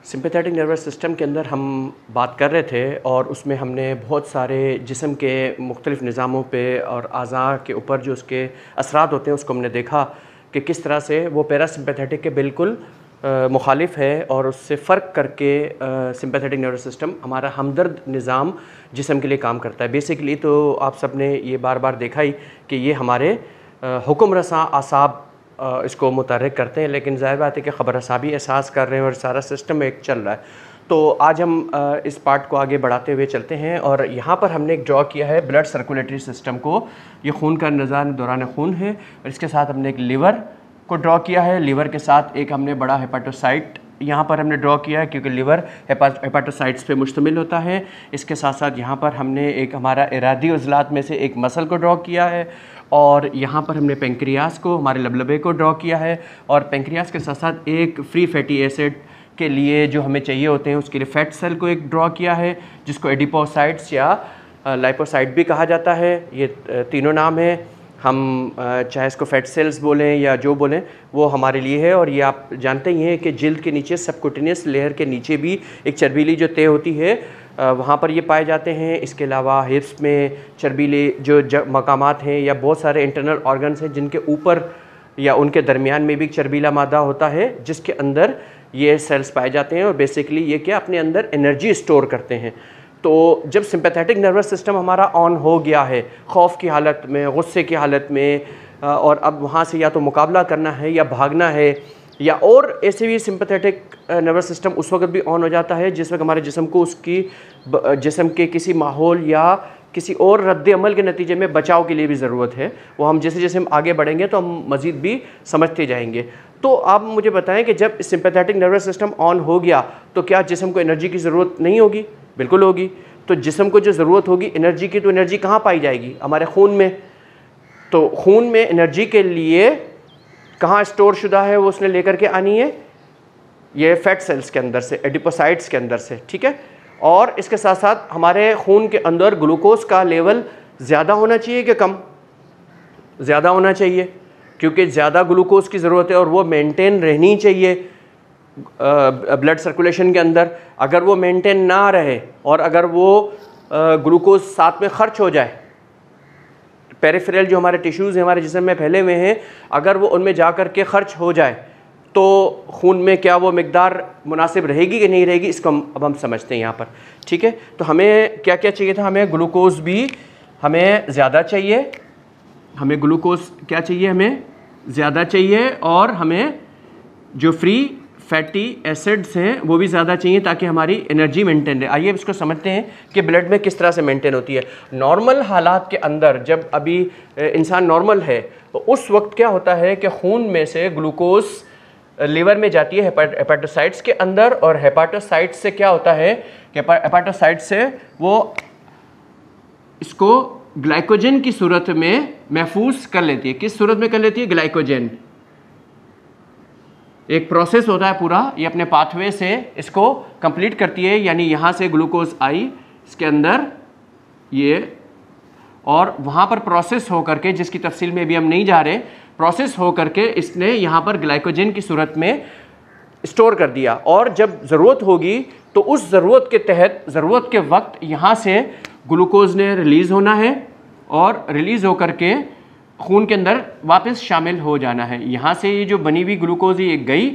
Sympathetic nervous system के अंदर हम बात कर रहे थे और उसमें हमने बहुत सारे जिस्म के मुख्तलिफ़ निज़ामों पे और आज़ा के ऊपर जो उसके असरात होते हैं उसको हमने देखा कि किस तरह से वो पैरासिम्पैथेटिक के बिल्कुल मुखालिफ है और उससे फ़र्क करके सिंपैथेटिक नर्वस सिस्टम हमारा हमदर्द निज़ाम जिस्म के लिए काम करता है। बेसिकली तो आप सब ने ये बार बार देखा ही कि ये हमारे हुक्म रसां आसाब इसको मुतहर्रिक करते हैं, लेकिन ज़ाहिर बात है कि ख़बर रसा भी एहसास कर रहे हैं और सारा सिस्टम एक चल रहा है। तो आज हम इस पार्ट को आगे बढ़ाते हुए चलते हैं और यहाँ पर हमने एक ड्रॉ किया है ब्लड सर्कुलेटरी सिस्टम को। ये खून का निज़ाम दौरान खून है और इसके साथ हमने एक लीवर को ड्रॉ किया है। लीवर के साथ एक हमने बड़ा हेपाटोसाइट यहाँ पर हमने ड्रॉ किया है क्योंकि लीवर हेपाटोसाइट्स पे मुश्तमिल होता है। इसके साथ साथ यहाँ पर हमने एक हमारा इरादी उज़लात में से एक मसल को ड्रॉ किया है और यहाँ पर हमने पेंक्रियास को, हमारे लबलबे को ड्रॉ किया है और पेंक्रियास के साथ साथ एक फ्री फैटी एसिड के लिए जो हमें चाहिए होते हैं उसके लिए फैट सेल को एक ड्रॉ किया है जिसको एडिपोसाइट्स या लाइपोसाइट भी कहा जाता है। ये तीनों नाम है, हम चाहे इसको फैट सेल्स बोलें या जो बोलें वो हमारे लिए है। और ये आप जानते ही हैं कि जिल्द के नीचे सबक्यूटेनियस लेयर के नीचे भी एक चर्बीली जो तय होती है वहाँ पर ये पाए जाते हैं। इसके अलावा हिप्स में चर्बीले जो मकामात हैं या बहुत सारे इंटरनल ऑर्गन्स हैं जिनके ऊपर या उनके दरमियान में भी चर्बीला मादा होता है जिसके अंदर ये सेल्स पाए जाते हैं और बेसिकली ये क्या अपने अंदर एनर्जी स्टोर करते हैं। तो जब सिंपैथेटिक नर्वस सिस्टम हमारा ऑन हो गया है खौफ की हालत में, गुस्से की हालत में और अब वहाँ से या तो मुकाबला करना है या भागना है या और ऐसे भी सिंपैथेटिक नर्वस सिस्टम उस वक्त भी ऑन हो जाता है जिस वक्त हमारे जिस्म को उसकी जिस्म के किसी माहौल या किसी और रद्द अमल के नतीजे में बचाव के लिए भी ज़रूरत है। वो हम जैसे जैसे हम आगे बढ़ेंगे तो हम मज़ीद भी समझते जाएंगे। तो आप मुझे बताएं कि जब सिंपैथेटिक नर्वस सिस्टम ऑन हो गया तो क्या जिस्म को एनर्जी की ज़रूरत नहीं होगी? बिल्कुल होगी। तो जिस्म को जो ज़रूरत होगी एनर्जी की, तो एनर्जी कहाँ पाई जाएगी? हमारे खून में। तो खून में एनर्जी के लिए कहाँ स्टोर शुदा है वो उसने लेकर के आनी है ये फैट सेल्स के अंदर से, एडिपोसाइट्स के अंदर से, ठीक है। और इसके साथ साथ हमारे खून के अंदर ग्लूकोज का लेवल ज़्यादा होना चाहिए कि कम? ज़्यादा होना चाहिए क्योंकि ज़्यादा ग्लूकोज की ज़रूरत है और वो मेंटेन रहनी चाहिए ब्लड सर्कुलेशन के अंदर। अगर वो मेंटेन ना रहे और अगर वो ग्लूकोज साथ में खर्च हो जाए, पेरिफेरल जो हमारे टिश्यूज़ हैं हमारे जिस्म में फैले हुए हैं, अगर वो उनमें जा कर के खर्च हो जाए तो खून में क्या वो मिकदार मुनासिब रहेगी कि नहीं रहेगी, इसको अब हम समझते हैं यहाँ पर, ठीक है। तो हमें क्या क्या चाहिए था? हमें ग्लूकोज भी हमें ज़्यादा चाहिए, हमें ग्लूकोज क्या चाहिए? हमें ज़्यादा चाहिए और हमें जो फ्री फैटी एसिड्स हैं वो भी ज़्यादा चाहिए ताकि हमारी एनर्जी मेंटेन रहे। आइए इसको समझते हैं कि ब्लड में किस तरह से मेंटेन होती है। नॉर्मल हालात के अंदर जब अभी इंसान नॉर्मल है तो उस वक्त क्या होता है कि खून में से ग्लूकोज लीवर में जाती है हेपाटोसाइट्स के अंदर और हेपाटोसाइट्स से क्या होता है कि हेपाटोसाइट्स से वो इसको ग्लाइकोजन की सूरत में महफूज कर लेती है। किस सूरत में कर लेती है? ग्लाइकोजन। एक प्रोसेस होता है पूरा, ये अपने पाथवे से इसको कंप्लीट करती है, यानी यहाँ से ग्लूकोज आई इसके अंदर ये और वहाँ पर प्रोसेस हो करके, जिसकी तफसील में भी हम नहीं जा रहे, प्रोसेस हो करके इसने यहाँ पर ग्लाइकोजन की सूरत में स्टोर कर दिया और जब ज़रूरत होगी तो उस ज़रूरत के तहत, ज़रूरत के वक्त यहाँ से ग्लूकोज ने रिलीज़ होना है और रिलीज़ हो करके खून के अंदर वापस शामिल हो जाना है। यहाँ से ये जो बनी हुई ग्लूकोज ये गई,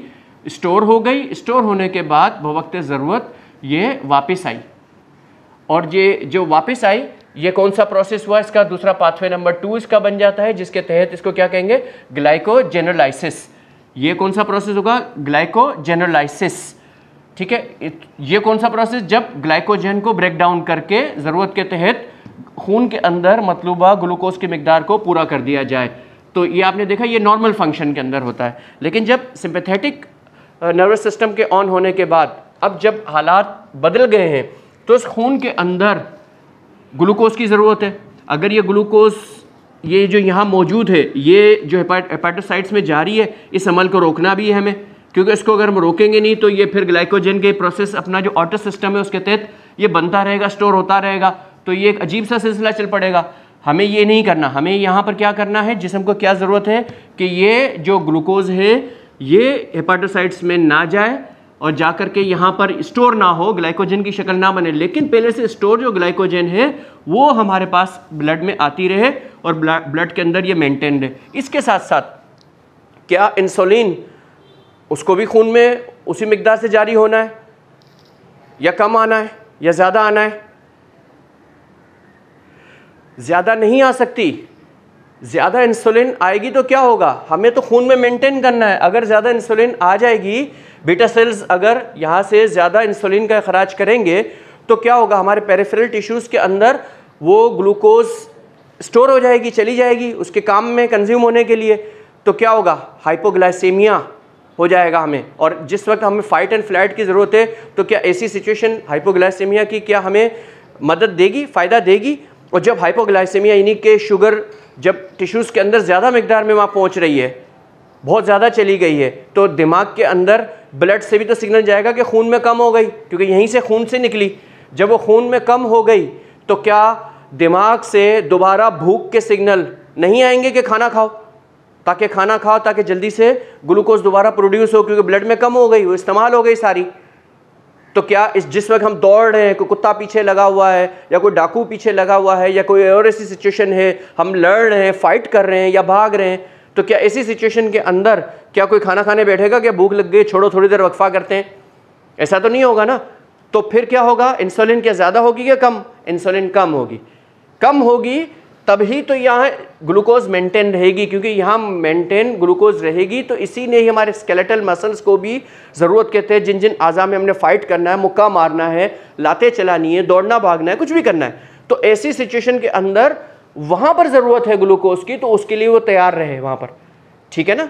स्टोर हो गई, स्टोर होने के बाद बवक्त ज़रूरत ये वापस आई और ये जो वापस आई ये कौन सा प्रोसेस हुआ? इसका दूसरा पाथवे नंबर 2 इसका बन जाता है जिसके तहत इसको क्या कहेंगे? ग्लाइकोजेनोलाइसिस। ये कौन सा प्रोसेस होगा? ग्लाइकोजेनोलाइसिस, ठीक है। ये कौन सा प्रोसेस? जब ग्लाइकोजन को ब्रेक डाउन करके ज़रूरत के तहत खून के अंदर मतलूबा ग्लूकोज की मिकदार को पूरा कर दिया जाए। तो ये आपने देखा ये नॉर्मल फंक्शन के अंदर होता है। लेकिन जब सिंपैथेटिक नर्वस सिस्टम के ऑन होने के बाद अब जब हालात बदल गए हैं तो इस खून के अंदर ग्लूकोज की ज़रूरत है। अगर ये ग्लूकोज ये जो यहाँ मौजूद है ये जो हेपाटोसाइट्स में जारी है, इस अमल को रोकना भी है हमें, क्योंकि इसको अगर हम रोकेंगे नहीं तो ये फिर ग्लाइकोजन के प्रोसेस अपना जो ऑटो सिस्टम है उसके तहत ये बनता रहेगा, स्टोर होता रहेगा, तो ये एक अजीब सा सिलसिला चल पड़ेगा। हमें ये नहीं करना। हमें यहाँ पर क्या करना है? जिस्म को क्या ज़रूरत है कि ये जो ग्लूकोज है ये हेपाटोसाइट्स में ना जाए और जा कर के यहाँ पर स्टोर ना हो, ग्लाइकोजन की शक्ल ना बने, लेकिन पहले से स्टोर जो ग्लाइकोजन है वो हमारे पास ब्लड में आती रहे और ब्लड के अंदर ये मेंटेन रहे। इसके साथ साथ क्या इंसुलिन उसको भी खून में उसी मिकदार से जारी होना है या कम आना है या ज़्यादा आना है? ज़्यादा नहीं आ सकती। ज़्यादा इंसुलिन आएगी तो क्या होगा, हमें तो खून में मेंटेन करना है। अगर ज़्यादा इंसुलिन आ जाएगी, बीटा सेल्स अगर यहाँ से ज़्यादा इंसुलिन का खराज करेंगे तो क्या होगा, हमारे पेरिफेरल टिश्यूज़ के अंदर वो ग्लूकोज स्टोर हो जाएगी, चली जाएगी उसके काम में कंज्यूम होने के लिए। तो क्या होगा, हाइपोग्लाइसेमिया हो जाएगा हमें। और जिस वक्त हमें फाइट एंड फ्लाइट की ज़रूरत है तो क्या ऐसी सिचुएशन हाइपोग्लाइसेमिया की क्या हमें मदद देगी, फ़ायदा देगी? और जब हाइपोग्लाइसेमिया यानी कि शुगर जब टिश्यूज़ के अंदर ज़्यादा मिकदार में वहाँ पहुँच रही है, बहुत ज़्यादा चली गई है, तो दिमाग के अंदर ब्लड से भी तो सिग्नल जाएगा कि खून में कम हो गई, क्योंकि यहीं से खून से निकली। जब वो खून में कम हो गई तो क्या दिमाग से दोबारा भूख के सिग्नल नहीं आएंगे कि खाना खाओ, ताकि जल्दी से ग्लूकोज दोबारा प्रोड्यूस हो, क्योंकि ब्लड में कम हो गई, वो इस्तेमाल हो गई सारी। तो क्या जिस वक्त हम दौड़ रहे हैं, कोई कुत्ता पीछे लगा हुआ है या कोई डाकू पीछे लगा हुआ है या कोई और ऐसी सिचुएशन है, हम लड़ रहे हैं, फाइट कर रहे हैं या भाग रहे हैं, तो क्या ऐसी सिचुएशन के अंदर क्या कोई खाना खाने बैठेगा, क्या भूख लग गई छोड़ो थोड़ी देर वक्फा करते हैं? ऐसा तो नहीं होगा ना। तो फिर क्या होगा, इंसुलिन क्या ज़्यादा होगी या कम? इंसुलिन कम होगी। कम होगी तभी तो यहाँ ग्लूकोज मेंटेन रहेगी, क्योंकि यहाँ मेंटेन ग्लूकोज रहेगी तो इसी ने ही हमारे स्केलेटल मसल्स को भी ज़रूरत कहते हैं, जिन जिन आज़ा में हमने फाइट करना है, मुक्का मारना है, लाते चलानी है, दौड़ना भागना है, कुछ भी करना है, तो ऐसी सिचुएशन के अंदर वहाँ पर ज़रूरत है ग्लूकोज की, तो उसके लिए वो तैयार रहे वहाँ पर। ठीक है ना।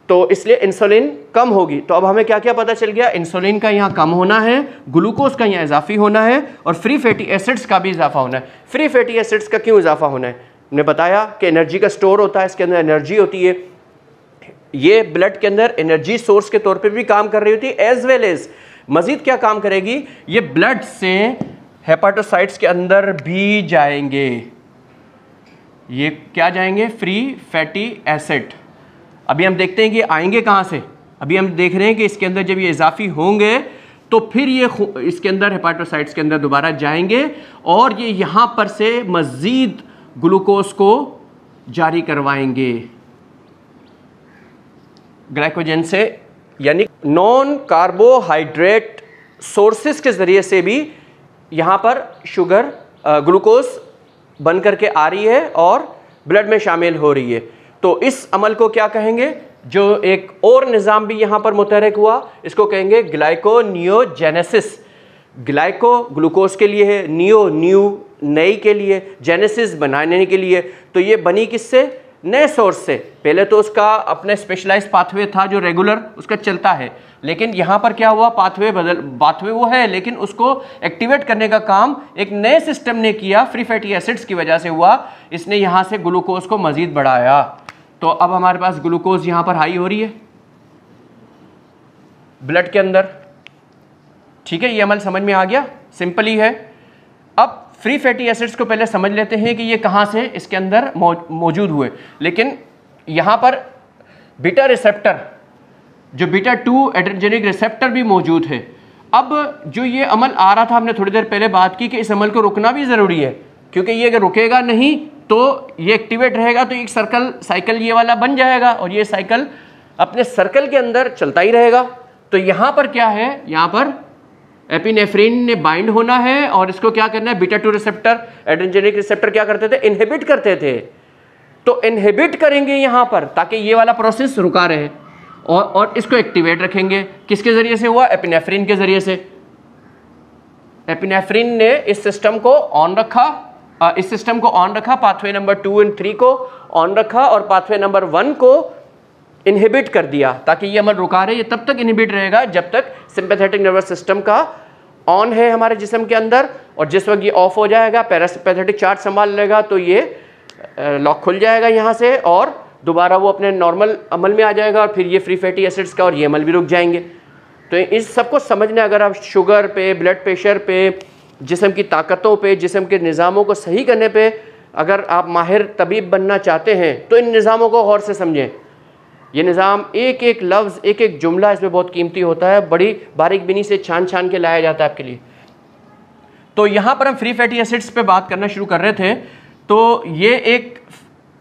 तो इसलिए इंसुलिन कम होगी। तो अब हमें क्या क्या पता चल गया, इंसुलिन का यहाँ कम होना है, ग्लूकोज का यहाँ इजाफी होना है और फ्री फैटी एसिड्स का भी इजाफा होना है। फ्री फैटी एसिड्स का क्यों इजाफा होना है? हमने बताया कि एनर्जी का स्टोर होता है, इसके अंदर एनर्जी होती है, ये ब्लड के अंदर एनर्जी सोर्स के तौर पर भी काम कर रही होती है, एज वेल एज मजीद क्या काम करेगी, ये ब्लड से हेपाटोसाइट्स के अंदर भी जाएंगे। ये क्या जाएंगे, फ्री फैटी एसिड। अभी हम देखते हैं कि आएंगे कहाँ से। अभी हम देख रहे हैं कि इसके अंदर जब ये इजाफी होंगे तो फिर ये इसके अंदर हेपाटोसाइट्स के अंदर दोबारा जाएंगे और ये यहाँ पर से मज़ीद ग्लूकोज को जारी करवाएंगे ग्लाइकोजन से, यानी नॉन कार्बोहाइड्रेट सोर्सेस के ज़रिए से भी यहाँ पर शुगर ग्लूकोज बन करके आ रही है और ब्लड में शामिल हो रही है। तो इस अमल को क्या कहेंगे, जो एक और निज़ाम भी यहाँ पर मुतहरक हुआ, इसको कहेंगे ग्लाइकोनियोजेनेसिस। ग्लाइको ग्लूकोज के लिए है, नियो न्यू नई के लिए, जेनेसिस बनाने के लिए। तो ये बनी किससे, नए सोर्स से। पहले तो उसका अपने स्पेशलाइज्ड पाथवे था जो रेगुलर उसका चलता है, लेकिन यहाँ पर क्या हुआ, पाथवे वो है लेकिन उसको एक्टिवेट करने का काम एक नए सिस्टम ने किया, फ्री फैटी एसिड्स की वजह से हुआ। इसने यहाँ से ग्लूकोज को मजीद बढ़ाया। तो अब हमारे पास ग्लूकोज यहाँ पर हाई हो रही है ब्लड के अंदर। ठीक है, ये अमल समझ में आ गया, सिंपल ही है। अब फ्री फैटी एसिड्स को पहले समझ लेते हैं कि ये कहाँ से इसके अंदर मौजूद हुए। लेकिन यहाँ पर बीटा रिसेप्टर, जो बीटा 2 एड्रेनर्जिक रिसेप्टर भी मौजूद है। अब जो ये अमल आ रहा था, हमने थोड़ी देर पहले बात की कि इस अमल को रुकना भी ज़रूरी है, क्योंकि ये अगर रुकेगा नहीं तो ये एक्टिवेट रहेगा तो एक साइकिल ये वाला बन जाएगा और ये साइकिल अपने सर्कल के अंदर चलता ही रहेगा। तो यहाँ पर क्या है, यहाँ पर एपिनेफ्रिन ने बाइंड होना है और इसको क्या करना है, बीटा 2 रिसेप्टर एड्रेनर्जिक रिसेप्टर क्या करते थे, इनहिबिट करते थे। तो इनहिबिट करेंगे यहाँ पर ताकि ये वाला प्रोसेस रुका रहे और इसको एक्टिवेट रखेंगे। किसके ज़रिए से हुआ, एपिनेफ्रिन के ज़रिए से। एपिनेफ्रिन ने इस सिस्टम को ऑन रखा, पाथवे नंबर 2 और 3 को ऑन रखा और पाथवे नंबर 1 को इनहिबिट कर दिया ताकि ये अमल रुका रहे। ये तब तक इनहिबिट रहेगा जब तक सिंपैथेटिक नर्वस सिस्टम का ऑन है हमारे जिस्म के अंदर, और जिस वक्त ये ऑफ हो जाएगा, पैरासिम्पैथेटिक चार्ज संभाल लेगा तो ये लॉक खुल जाएगा यहाँ से और दोबारा वो अपने नॉर्मल अमल में आ जाएगा और फिर ये फ्री फैटी एसिड्स का और ये अमल भी रुक जाएंगे। तो इस सबको समझना, अगर आप शुगर पे, ब्लड प्रेशर पे, जिस्म की ताकतों पे, जिस्म के निज़ामों को सही करने पे अगर आप माहिर तबीब बनना चाहते हैं तो इन निज़ामों को गौर से समझें। ये निज़ाम एक एक लफ्ज़, एक एक जुमला इसमें बहुत कीमती होता है, बड़ी बारीक बिनी से छान छान के लाया जाता है आपके लिए। तो यहाँ पर हम फ्री फैटी एसिड्स पे बात करना शुरू कर रहे थे। तो ये एक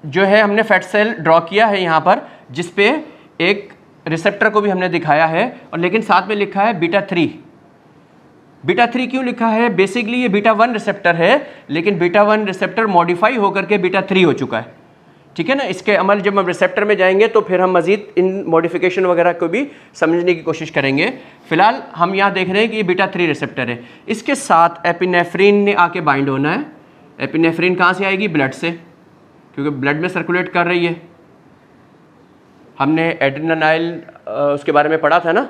जो है हमने फैट सेल ड्रॉ किया है यहाँ पर, जिस पे एक रिसेप्टर को भी हमने दिखाया है, और लेकिन साथ में लिखा है बीटा 3। बीटा 3 क्यों लिखा है? बेसिकली ये बीटा 1 रिसेप्टर है, लेकिन बीटा 1 रिसेप्टर मॉडिफाई होकर के बीटा 3 हो चुका है, ठीक है ना। इसके अमल जब हम रिसेप्टर में जाएंगे तो फिर हम मजीद इन मॉडिफिकेशन वगैरह को भी समझने की कोशिश करेंगे। फिलहाल हम यहाँ देख रहे हैं कि ये बीटा 3 रिसेप्टर है। इसके साथ एपिनेफ्रिन ने आके बाइंड होना है। एपिनेफ्रिन कहाँ से आएगी? ब्लड से, क्योंकि ब्लड में सर्कुलेट कर रही है। हमने एड्रेनालाइल उसके बारे में पढ़ा था ना,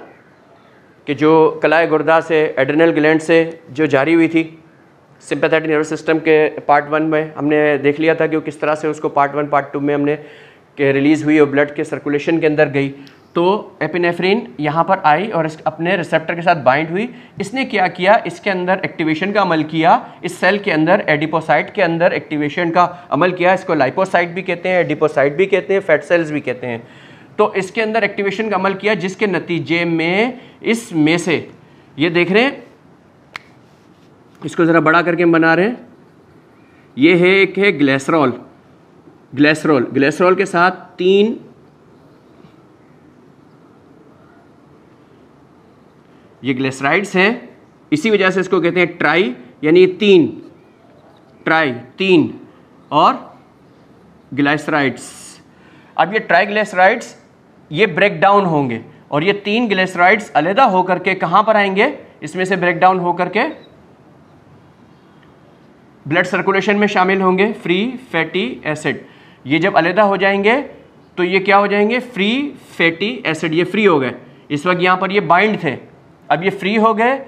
कि जो कलाए गुर्दा से, एड्रेनल ग्लैंड से जो जारी हुई थी सिंपैथेटिक नर्वस सिस्टम के पार्ट 1 में हमने देख लिया था कि वो किस तरह से उसको पार्ट 1 पार्ट 2 में हमने कि रिलीज़ हुई और ब्लड के सर्कुलेशन के अंदर गई। तो एपिनेफ्रिन यहाँ पर आई और अपने रिसेप्टर के साथ बाइंड हुई। इसने क्या किया? इसके अंदर एक्टिवेशन का अमल किया, इस सेल के अंदर एडिपोसाइट के अंदर एक्टिवेशन का अमल किया। इसको लाइपोसाइट भी कहते हैं, एडिपोसाइट भी कहते हैं, फैट सेल्स भी कहते हैं। तो इसके अंदर एक्टिवेशन का अमल किया, जिसके नतीजे में इसमें से ये देख रहे हैं, इसको ज़रा बड़ा करके हम बना रहे हैं। ये है एक है ग्लिसरॉल, ग्लिसरॉल के साथ 3 ये ग्लिसराइड्स हैं। इसी वजह से इसको कहते हैं ट्राई, यानी 3 और ग्लिसराइड्स। अब ये ट्राइग्लिसराइड्स ये ब्रेक डाउन होंगे और ये 3 ग्लिसराइड्स अलग होकर के कहाँ पर आएंगे? इसमें से ब्रेक डाउन होकर के ब्लड सर्कुलेशन में शामिल होंगे, फ्री फैटी एसिड। ये जब अलग हो जाएंगे तो ये क्या हो जाएंगे? Free fatty acid. ये फ्री हो गए। इस वक्त यहाँ पर ये बाइंड थे, अब ये फ्री हो गए,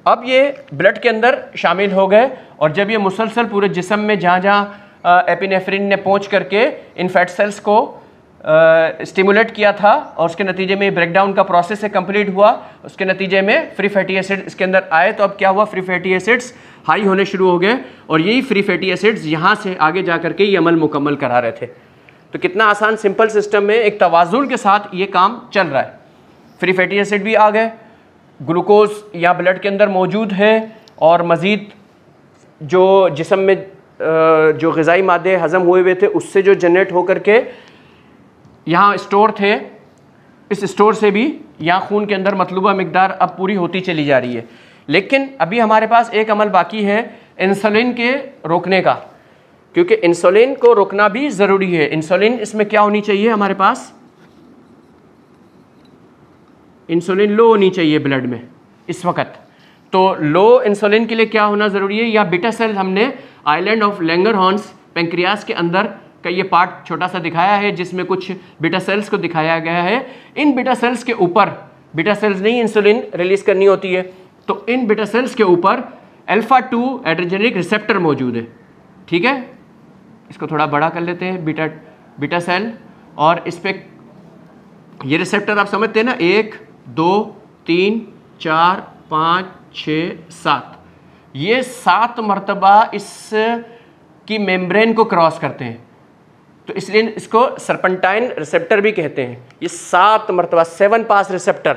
अब ये ब्लड के अंदर शामिल हो गए। और जब ये मुसलसल पूरे जिस्म में जहाँ जहाँ एपिनेफ्रिन ने पहुँच करके इन फैट सेल्स को स्टिमुलेट किया था और उसके नतीजे में ब्रेकडाउन का प्रोसेस कंप्लीट हुआ, उसके नतीजे में फ्री फैटी एसिड इसके अंदर आए। तो अब क्या हुआ? फ्री फैटी एसिड्स हाई होने शुरू हो गए और यही फ्री फैटी एसिड्स यहाँ से आगे जा करके ये अमल मुकम्मल करा रहे थे। तो कितना आसान सिंपल सिस्टम में एक तवाज़ुन के साथ ये काम चल रहा है। फ्री फैटी एसिड भी आ गए, ग्लूकोज या ब्लड के अंदर मौजूद है, और मज़ीद जो जिस्म में जो ग़िज़ाई मादे हज़म हुए हुए थे उससे जो जनरेट होकर के यहाँ स्टोर थे, इस स्टोर से भी यहाँ खून के अंदर मतलूबा मिकदार अब पूरी होती चली जा रही है। लेकिन अभी हमारे पास एक अमल बाकी है इंसुलिन के रोकने का, क्योंकि इंसुलिन को रोकना भी ज़रूरी है। इंसुलिन इसमें क्या होनी चाहिए? हमारे पास इंसुलिन लो होनी चाहिए ब्लड में इस वक्त। तो लो इंसुलिन के लिए क्या होना ज़रूरी है? या बीटा सेल हमने आइलैंड ऑफ लैंगरहॉर्न्स पेंक्रियास के अंदर का ये पार्ट छोटा सा दिखाया है, जिसमें कुछ बीटा सेल्स को दिखाया गया है। इन बीटा सेल्स के ऊपर, बीटा सेल्स नहीं इंसुलिन रिलीज़ करनी होती है, तो इन बीटा सेल्स के ऊपर अल्फा-2 एड्रेनर्जिक रिसेप्टर मौजूद है, ठीक है। इसको थोड़ा बड़ा कर लेते हैं, बीटा सेल, और इस पर ये रिसेप्टर आप समझते हैं ना, 1 2 3 4 5 6 7, ये 7 मरतबा इस की मेम्ब्रेन को क्रॉस करते हैं, तो इसलिए इसको सर्पेंटाइन रिसेप्टर भी कहते हैं। ये 7 मरतबा 7 पास रिसेप्टर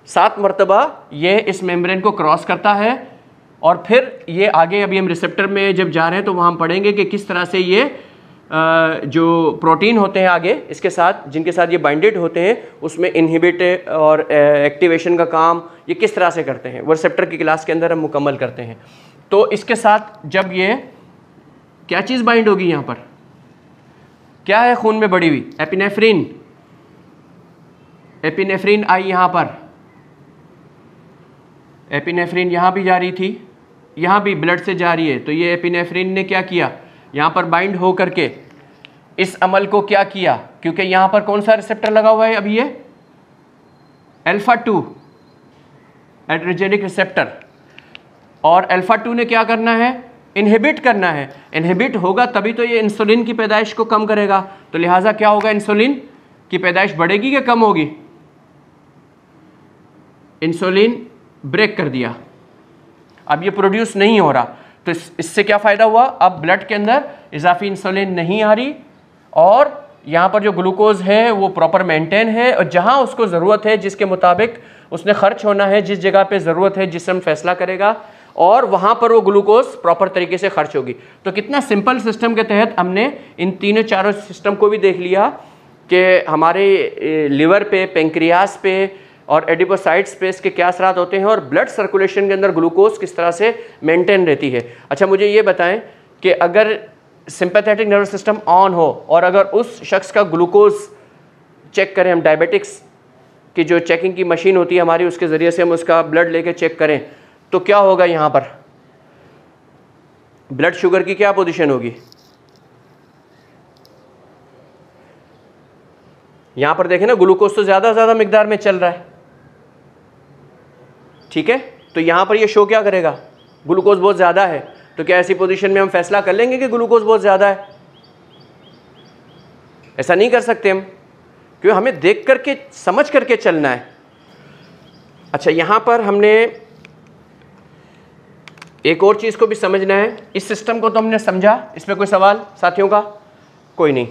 7 मरतबा ये इस मेम्ब्रेन को क्रॉस करता है, और फिर ये आगे अभी हम रिसेप्टर में जब जा रहे हैं तो वहाँ हम पढ़ेंगे कि किस तरह से ये जो प्रोटीन होते हैं आगे इसके साथ, जिनके साथ ये बाइंडेड होते हैं, उसमें इनहिबिट और एक्टिवेशन का काम ये किस तरह से करते हैं, वो रिसेप्टर की क्लास के अंदर हम मुकम्मल करते हैं। तो इसके साथ जब ये क्या चीज़ बाइंड होगी, यहाँ पर क्या है खून में बढ़ी हुई? एपिनेफ्रिन। एपिनेफ्रिन आई यहाँ पर, एपिनेफ्रिन यहाँ भी जा रही थी, यहाँ भी ब्लड से जा रही है। तो ये एपिनेफ्रिन ने क्या किया? यहाँ पर बाइंड हो करके इस अमल को क्या किया? क्योंकि यहाँ पर कौन सा रिसेप्टर लगा हुआ है अभी? ये अल्फा-2 एड्रेनर्जिक रिसेप्टर, और अल्फा-2 ने क्या करना है? इनहिबिट करना है। इनहिबिट होगा तभी तो ये इंसुलिन की पैदाइश को कम करेगा। तो लिहाजा क्या होगा? इंसुलिन की पैदाइश बढ़ेगी या कम होगी? इंसुलिन ब्रेक कर दिया, अब ये प्रोड्यूस नहीं हो रहा। तो इससे क्या फ़ायदा हुआ? अब ब्लड के अंदर इजाफी इंसुलिन नहीं आ रही और यहाँ पर जो ग्लूकोज है वो प्रॉपर मेंटेन है, और जहाँ उसको ज़रूरत है, जिसके मुताबिक उसने खर्च होना है, जिस जगह पे ज़रूरत है जिस्म फैसला करेगा और वहाँ पर वो ग्लूकोज प्रॉपर तरीके से खर्च होगी। तो कितना सिंपल सिस्टम के तहत हमने इन तीनों चारों सिस्टम को भी देख लिया कि हमारे लिवर पे, पेंक्रियास पे और एडिपोसाइट्स पे इसके क्या असरात होते हैं, और ब्लड सर्कुलेशन के अंदर ग्लूकोज किस तरह से मेंटेन रहती है। अच्छा, मुझे ये बताएं कि अगर सिंपैथेटिक नर्वस सिस्टम ऑन हो और अगर उस शख्स का ग्लूकोज चेक करें, हम डायबिटिक्स की जो चेकिंग की मशीन होती है हमारी, उसके ज़रिए से हम उसका ब्लड लेके चेक करें, तो क्या होगा? यहाँ पर ब्लड शुगर की क्या पोजीशन होगी? यहाँ पर देखें ना, ग्लूकोज तो ज़्यादा मिकदार में चल रहा है, ठीक है। तो यहाँ पर ये शो क्या करेगा? ग्लूकोज बहुत ज़्यादा है। तो क्या ऐसी पोजीशन में हम फैसला कर लेंगे कि ग्लूकोज बहुत ज़्यादा है? ऐसा नहीं कर सकते हम, क्योंकि हमें देख करके समझ करके चलना है। अच्छा, यहाँ पर हमने एक और चीज़ को भी समझना है। इस सिस्टम को तो हमने समझा, इसमें कोई सवाल साथियों का? कोई नहीं,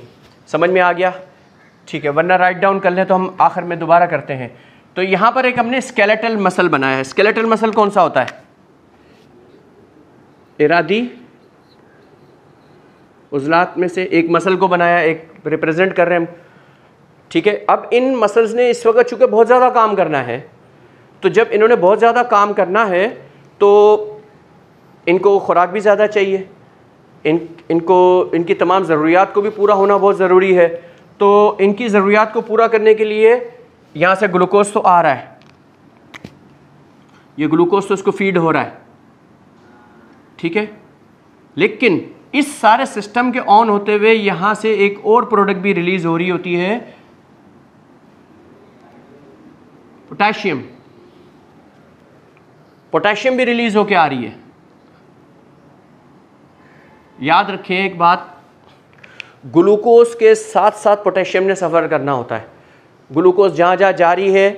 समझ में आ गया? ठीक है, वरना राइट डाउन कर लें तो हम आखिर में दोबारा करते हैं। तो यहाँ पर एक हमने स्केलेटल मसल बनाया है। स्केलेटल मसल कौन सा होता है? इरादी उज़लात में से एक मसल को बनाया, एक रिप्रेजेंट कर रहे हैं हम, ठीक है। अब इन मसल्स ने इस वक्त चूँकि बहुत ज़्यादा काम करना है, तो जब इन्होंने बहुत ज़्यादा काम करना है तो इनको खुराक भी ज़्यादा चाहिए, इनको इनकी तमाम ज़रूरियात को भी पूरा होना बहुत ज़रूरी है। तो इनकी ज़रूरियात को पूरा करने के लिए यहाँ से ग्लूकोज तो आ रहा है, ये ग्लूकोज तो इसको फीड हो रहा है, ठीक है। लेकिन इस सारे सिस्टम के ऑन होते हुए यहाँ से एक और प्रोडक्ट भी रिलीज हो रही होती है, पोटेशियम। पोटेशियम भी रिलीज होकर आ रही है। याद रखें एक बात, ग्लूकोज के साथ साथ पोटेशियम ने सफ़र करना होता है। ग्लूकोज जहाँ जहाँ जा रही है,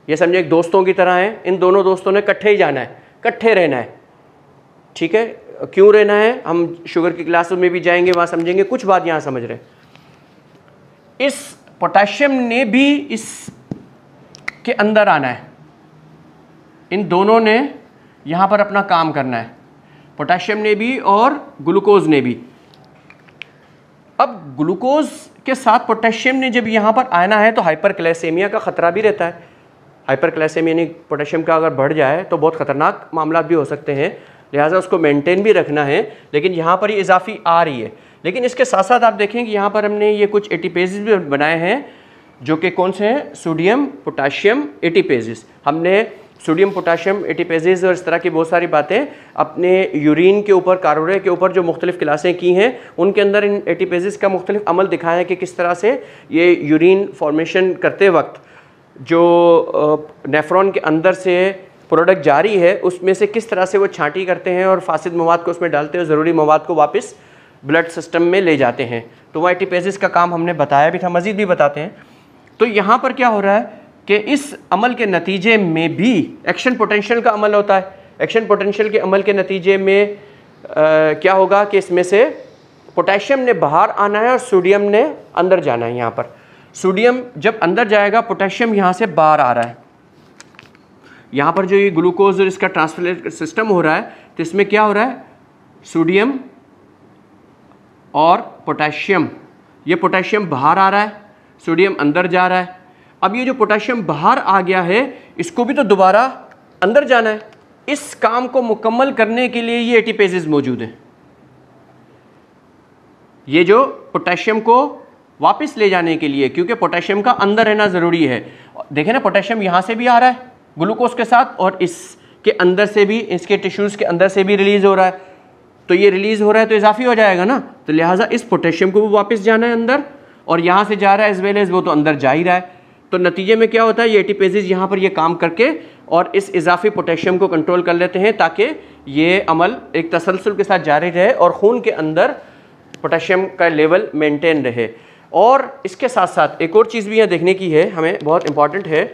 ये समझे एक दोस्तों की तरह है, इन दोनों दोस्तों ने इकट्ठे ही जाना है, इकट्ठे रहना है, ठीक है। क्यों रहना है, हम शुगर की क्लासों में भी जाएंगे, वहाँ समझेंगे। कुछ बात यहाँ समझ रहे हैं, इस पोटेशियम ने भी इस के अंदर आना है, इन दोनों ने यहाँ पर अपना काम करना है, पोटेशियम ने भी और ग्लूकोज ने भी। अब ग्लूकोज के साथ पोटेशियम ने जब यहाँ पर आना है तो हाइपरक्लाइसेमिया का ख़तरा भी रहता है। हाइपरक्लाइसेमिया यानी पोटेशियम का अगर बढ़ जाए तो बहुत ख़तरनाक मामला भी हो सकते हैं, लिहाजा उसको मेंटेन भी रखना है। लेकिन यहाँ पर ये इजाफी आ रही है। लेकिन इसके साथ साथ आप देखें कि यहाँ पर हमने ये कुछ एटीपेजेस भी बनाए हैं, जो कि कौन से हैं? Sodium potassium ATPases. हमने सोडियम पोटाशियम एटीपेजेस और इस तरह की बहुत सारी बातें अपने यूरिन के ऊपर, कारोरे के ऊपर जो मुख्तलिफ़ क्लासें की हैं, उनके अंदर इन एटीपेजेस का मुख्तलिफ अमल दिखाया है कि किस तरह से ये यूरिन फॉर्मेशन करते वक्त जो नेफ्रॉन के अंदर से प्रोडक्ट जारी है उसमें से किस तरह से वो छांटी करते हैं और फासिद मवाद को उसमें डालते हैं, ज़रूरी मवाद को वापस ब्लड सिस्टम में ले जाते हैं। तो वह एटीपेजेस का काम हमने बताया भी था, मज़ीद भी बताते हैं। तो यहाँ पर क्या हो रहा है कि इस अमल के नतीजे में भी एक्शन पोटेंशियल का अमल होता है। एक्शन पोटेंशियल के अमल के नतीजे में क्या होगा कि इसमें से पोटेशियम ने बाहर आना है और सोडियम ने अंदर जाना है। यहाँ पर सोडियम जब अंदर जाएगा, पोटेशियम यहाँ से बाहर आ रहा है। यहाँ पर जो ये ग्लूकोज और इसका ट्रांसफर सिस्टम हो रहा है, तो इसमें क्या हो रहा है? सोडियम और पोटेशियम, ये पोटेशियम बाहर आ रहा है, सोडियम अंदर जा रहा है। अब ये जो पोटेशियम बाहर आ गया है, इसको भी तो दोबारा अंदर जाना है। इस काम को मुकम्मल करने के लिए ये एटीपेजेस मौजूद हैं। ये जो पोटेशियम को वापस ले जाने के लिए, क्योंकि पोटेशियम का अंदर रहना ज़रूरी है। देखें ना, पोटेशियम यहाँ से भी आ रहा है ग्लूकोज के साथ, और इसके अंदर से भी, इसके टिश्यूज़ के अंदर से भी रिलीज़ हो रहा है। तो ये रिलीज़ हो रहा है तो इजाफी हो जाएगा ना, तो लिहाजा इस पोटेशियम को भी वापस जाना है अंदर, और यहाँ से जा रहा है एज वेल एज वो तो अंदर जा ही रहा है। तो नतीजे में क्या होता है? ये एटीपेजेस यहाँ पर ये काम करके और इस इजाफी पोटेशियम को कंट्रोल कर लेते हैं, ताकि ये अमल एक तसलसल के साथ जारी रहे और खून के अंदर पोटेशियम का लेवल मेंटेन रहे। और इसके साथ साथ एक और चीज़ भी यहाँ देखने की है, हमें बहुत इंपॉर्टेंट है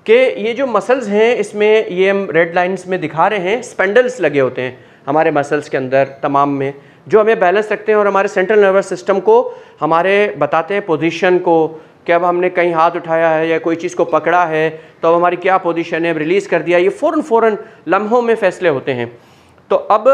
कि ये जो मसल्स हैं, इसमें ये हम रेड लाइंस में दिखा रहे हैं, स्पेंडल्स लगे होते हैं हमारे मसल्स के अंदर तमाम में, जो हमें बैलेंस रखते हैं और हमारे सेंट्रल नर्वस सिस्टम को हमारे बताते हैं पोजीशन को, कि अब हमने कहीं हाथ उठाया है या कोई चीज़ को पकड़ा है तो अब हमारी क्या पोजीशन है, रिलीज़ कर दिया, ये फ़ौरन लम्हों में फ़ैसले होते हैं। तो अब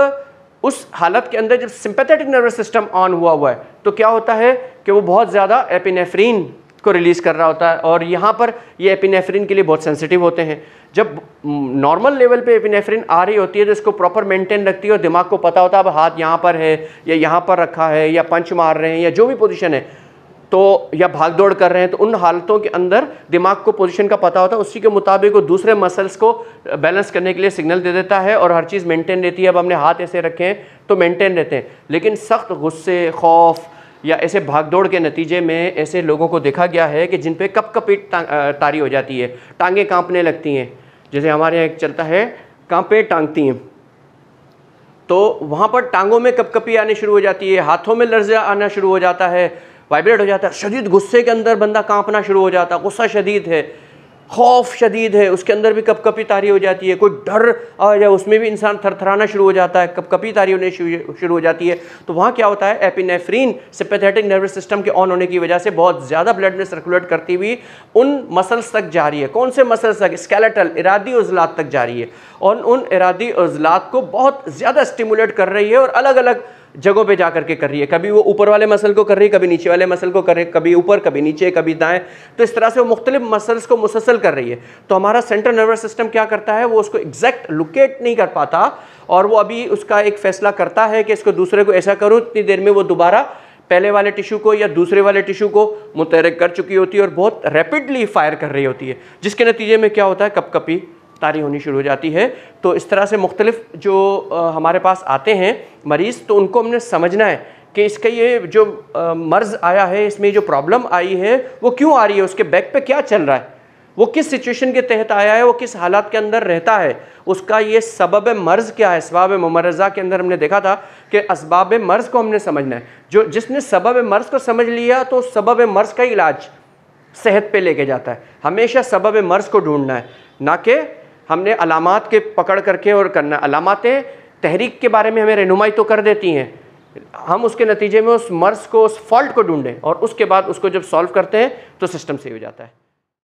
उस हालत के अंदर जब सिंपैथेटिक नर्वस सिस्टम ऑन हुआ है तो क्या होता है कि वो बहुत ज़्यादा एपिनेफ्रीन को रिलीज़ कर रहा होता है, और यहाँ पर ये एपिनेफ्रीन के लिए बहुत सेंसिटिव होते हैं। जब नॉर्मल लेवल पे एपिनेफ्रीन आ रही होती है तो इसको प्रॉपर मेंटेन रखती है और दिमाग को पता होता है अब हाथ यहाँ पर है या यहाँ पर रखा है या पंच मार रहे हैं या जो भी पोजीशन है, तो या भाग दौड़ कर रहे हैं, तो उन हालतों के अंदर दिमाग को पोजीशन का पता होता है, उसी के मुताबिक वो दूसरे मसल्स को बैलेंस करने के लिए सिग्नल दे देता है और हर चीज़ मेंटेन रहती है। अब हमने हाथ ऐसे रखे हैं तो मेंटेन रहते हैं, लेकिन सख्त गुस्से, खौफ या ऐसे भागदौड़ के नतीजे में ऐसे लोगों को देखा गया है कि जिन पे कपकपी तारी हो जाती है, टांगें कांपने लगती हैं। जैसे हमारे यहाँ एक चलता है कांपे टांगती हैं, तो वहाँ पर टांगों में कपकपी आने शुरू हो जाती है, हाथों में लर्जा आना शुरू हो जाता है, वाइब्रेट हो जाता है, शदीद गुस्से के अंदर बंदा कांपना शुरू हो जाता है, गुस्सा शदीद है, खौफ शदीद है, उसके अंदर भी कपकपी तारी हो जाती है, कोई डर आ जाए उसमें भी इंसान थरथराना शुरू हो जाता है, कपकपी तारी होने शुरू हो जाती है। तो वहाँ क्या होता है, एपिनेफ्रीन सिंपैथेटिक नर्वस सिस्टम के ऑन होने की वजह से बहुत ज़्यादा ब्लड में सर्कुलेट करती हुई उन मसल्स तक जा रही है। कौन से मसल्स तक? स्केलेटल इरादी उज़लात तक जा रही है, और उन इरादी उज़लात को बहुत ज़्यादा स्टिमुलेट कर रही है और अलग अलग जगहों पे जा करके कर रही है। कभी वो ऊपर वाले मसल को कर रही है, कभी नीचे वाले मसल को कर रही है, कभी ऊपर कभी नीचे कभी दाएं, तो इस तरह से वो मुख्तलिफ मसल्स को मुसलसल कर रही है। तो हमारा सेंट्रल नर्वस सिस्टम क्या करता है, वो उसको एग्जैक्ट लोकेट नहीं कर पाता, और वो अभी उसका एक फैसला करता है कि इसको दूसरे को ऐसा करूँ, इतनी देर में वो दोबारा पहले वाले टिश्यू को या दूसरे वाले टिश्यू को मुतहरिक कर चुकी होती है और बहुत रैपिडली फायर कर रही होती है, जिसके नतीजे में क्या होता है, कपकपी तारी होनी शुरू हो जाती है। तो इस तरह से मुख्तलिफ जो हमारे पास आते हैं मरीज़, तो उनको हमने समझना है कि इसका ये जो मर्ज़ आया है, इसमें जो प्रॉब्लम आई है वो क्यों आ रही है, उसके बैक पे क्या चल रहा है, वो किस सिचुएशन के तहत आया है, वो किस हालात के अंदर रहता है, उसका ये सबब मर्ज़ क्या है। असबाब मुमर्रज़ा के अंदर हमने देखा था कि असबाब मर्ज़ को हमने समझना है। जिसने सबब मर्ज़ को समझ लिया तो सबब मर्ज़ का इलाज सेहत पे लेके जाता है। हमेशा सबब मर्ज़ को ढूंढना है, ना कि हमने अलामात के पकड़ करके और करना। अलामातें तहरीक के बारे में हमें रहनुमाई तो कर देती हैं, हम उसके नतीजे में उस मर्ज़ को, उस फॉल्ट को ढूंढें और उसके बाद उसको जब सॉल्व करते हैं तो सिस्टम सही हो जाता है।